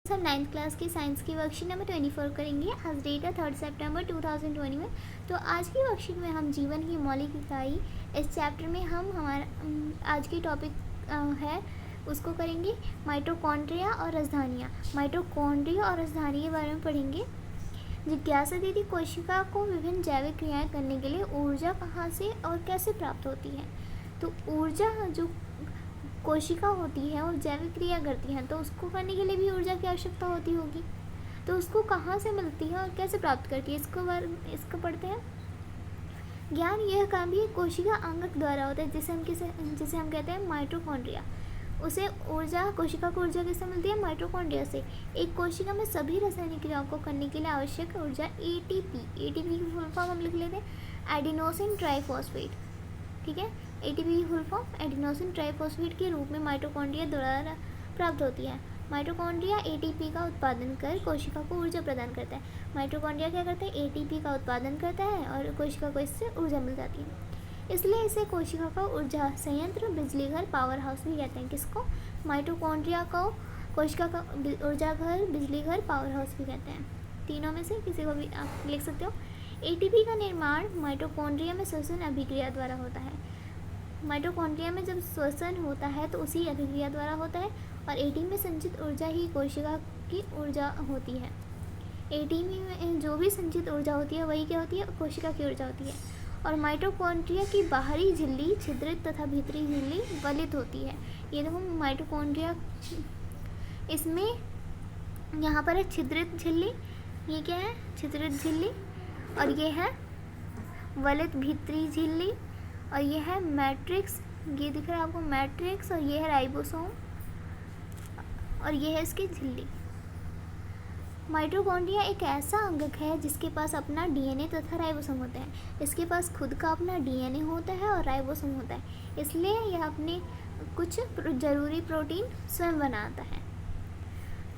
हम 9th class की science की वर्कशीट नंबर 24 करेंगे। आज डेट है 3 सितंबर 2020 में। तो आज की वर्कशीट में हम जीवन की मौलिक इकाई इस चैप्टर में हम हमारा आज की टॉपिक है उसको करेंगे माइटोकॉन्ड्रिया और राजधानियाँ। माइटोकॉन्ड्रिया और राजधानी के बारे में पढ़ेंगे। जिज्ञासा दीदी कोशिका को विभिन्न जैविक क्रियाएं करने के लिए ऊर्जा कहाँ से और कैसे प्राप्त होती है। तो ऊर्जा जो कोशिका होती है और जैविक क्रिया करती हैं तो उसको करने के लिए भी ऊर्जा की आवश्यकता होती होगी। तो उसको कहाँ से मिलती है और कैसे प्राप्त करती है इसको पढ़ते हैं। ज्ञान यह काम भी कोशिका अंगक द्वारा होता है जिसे हम कहते हैं माइटोकॉन्ड्रिया। उसे ऊर्जा कोशिका को ऊर्जा किससे मिलती है? माइटोकॉन्ड्रिया से। एक कोशिका में सभी रासायनिक क्रियाओं को करने के लिए आवश्यक ऊर्जा एटीपी की फुल फॉर्म हम लिख लेते हैं एडिनोसिन ट्राइफॉस्फेट। ठीक है, एटीपी की फुल फॉर्म एडिनोसिन ट्राइफॉस्फेट के रूप में माइटोकॉन्ड्रिया द्वारा प्राप्त होती है। माइटोकॉन्ड्रिया एटीपी का उत्पादन कर कोशिका को ऊर्जा प्रदान करता है। माइटोकॉन्ड्रिया क्या करता है? एटीपी का उत्पादन करता है और कोशिका को इससे ऊर्जा मिल जाती है। इसलिए इसे कोशिका का ऊर्जा संयंत्र, बिजली घर, पावर हाउस भी कहते हैं। किसको? माइटोकॉन्ड्रिया को कोशिका का ऊर्जा घर, बिजली घर, पावर हाउस भी कहते हैं। तीनों में से किसी को भी आप लिख सकते हो। एटीपी का निर्माण माइटोकॉन्ड्रिया में श्वसन अभिक्रिया द्वारा होता है। माइटोकॉन्ड्रिया में जब श्वसन होता है तो उसी अभिक्रिया द्वारा होता है और एटीपी में संचित ऊर्जा ही कोशिका की ऊर्जा होती है। एटीपी में जो भी संचित ऊर्जा होती है वही क्या होती है? कोशिका की ऊर्जा होती है। और माइटोकॉन्ड्रिया की बाहरी झिल्ली छिद्रित तथा भीतरी झिल्ली वलित होती है। ये देखो माइटोकॉन्ड्रिया, इसमें यहाँ पर है छिद्रित झिल्ली, ये क्या है? छिद्रित झिल्ली। और ये है वलित भीतरी झिल्ली और ये है मैट्रिक्स, ये दिख रहा है आपको मैट्रिक्स। और ये है राइबोसोम और ये है इसकी झिल्ली। माइटोकॉन्ड्रिया एक ऐसा अंगक है जिसके पास अपना डीएनए तथा राइबोसोम होते हैं। इसके पास खुद का अपना डीएनए होता है और राइबोसोम होता है, इसलिए यह अपने कुछ जरूरी प्रोटीन स्वयं बनाता है।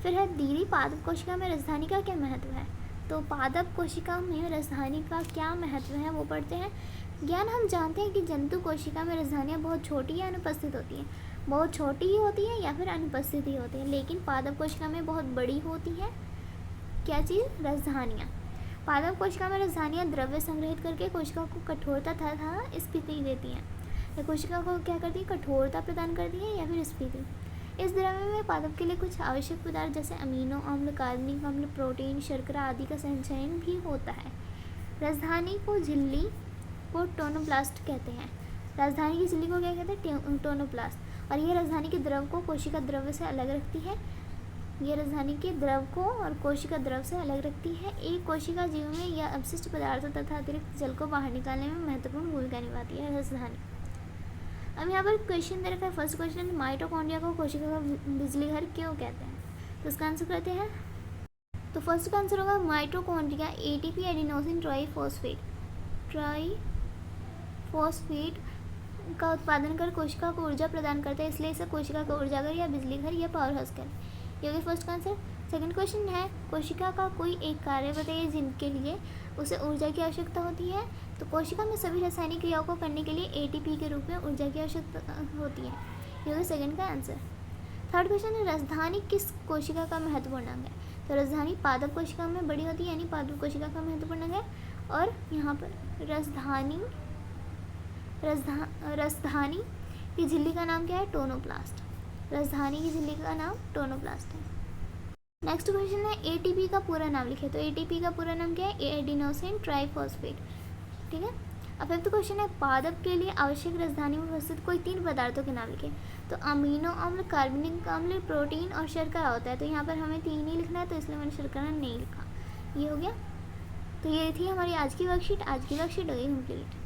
फिर है दीदी पादप कोशिका में राजधानी का क्या महत्व है। तो पादप कोशिका में राजधानी का क्या महत्व है वो पढ़ते हैं। ज्ञान हम जानते हैं कि जंतु कोशिका में राजधानियाँ बहुत छोटी या अनुपस्थित होती हैं। बहुत छोटी ही होती है या फिर अनुपस्थित ही होती है, लेकिन पादप कोशिका में बहुत बड़ी होती है। क्या चीज़? राजधानियाँ। पादप कोशिका में राजधानियाँ द्रव्य संग्रहित करके कोशिका को कठोरता तथा स्फीति देती हैं। या कोशिका को क्या करती है? कठोरता प्रदान करती है या फिर स्फीति। इस द्रव्य में पादप के लिए कुछ आवश्यक पदार्थ जैसे अमीनो अम्ल, कार्बनिक अम्ल, प्रोटीन, शर्करा आदि का संचयन भी होता है। राजधानी को झिल्ली को टोनोप्लास्ट कहते हैं। राजधानी की झिल्ली को क्या कहते हैं? टोनोप्लास्ट। और ये राजधानी के द्रव को कोशिका द्रव्य से अलग रखती है। ये राजधानी के द्रव को और कोशिका द्रव से अलग रखती है। एक कोशिका जीव में यह अपशिष्ट पदार्थों तथा अतिरिक्त जल को बाहर निकालने में महत्वपूर्ण भूमिका निभाती है राजधानी। अब यहाँ पर क्वेश्चन दे रखा है। फर्स्ट क्वेश्चन, माइटोकॉन्ड्रिया को कोशिका का बिजली घर क्यों कहते हैं? तो इसका आंसर करते हैं। तो फर्स्ट का आंसर होगा माइटोकॉन्ड्रिया एटीपी एडिनोसिन ट्राइफॉस्फेट का उत्पादन कर कोशिका को ऊर्जा प्रदान करता है, इसलिए इसे कोशिका का ऊर्जा घर या बिजली घर या पावर हाउस कहते हैं। ये होगी फर्स्ट का आंसर। सेकंड क्वेश्चन है, कोशिका का कोई एक कार्य बताइए जिनके लिए उसे ऊर्जा की आवश्यकता होती है। तो कोशिका में सभी रासायनिक क्रियाओं को करने के लिए एटीपी के रूप में ऊर्जा की आवश्यकता होती है। ये होगी सेकंड का आंसर। थर्ड क्वेश्चन है, राजधानी किस कोशिका का महत्वपूर्ण अंग है। तो राजधानी पादप कोशिका में बड़ी होती है, यानी पादप कोशिका का महत्वपूर्ण अंग है। और यहाँ पर राजधानी की झिल्ली का नाम क्या है? टोनोप्लास्ट। राजधानी की झिल्ली का नाम टोनोप्लास्ट है। नेक्स्ट क्वेश्चन है, एटीपी का पूरा नाम लिखे। तो एटीपी का पूरा नाम क्या है? Adenosine triphosphate. ठीक है। अब फिफ्थ क्वेश्चन है, पादप के लिए आवश्यक राजधानी में उपस्थित कोई 3 पदार्थों के नाम लिखे। तो अमीनो अम्ल, कार्बनिक अम्ल, प्रोटीन और शर्करा होता है। तो यहाँ पर हमें 3 ही लिखना है, तो इसलिए मैंने शर्करा नहीं लिखा। ये हो गया। तो ये थी हमारी आज की वर्कशीट। आज की वर्कशीट हो गई कंप्लीट।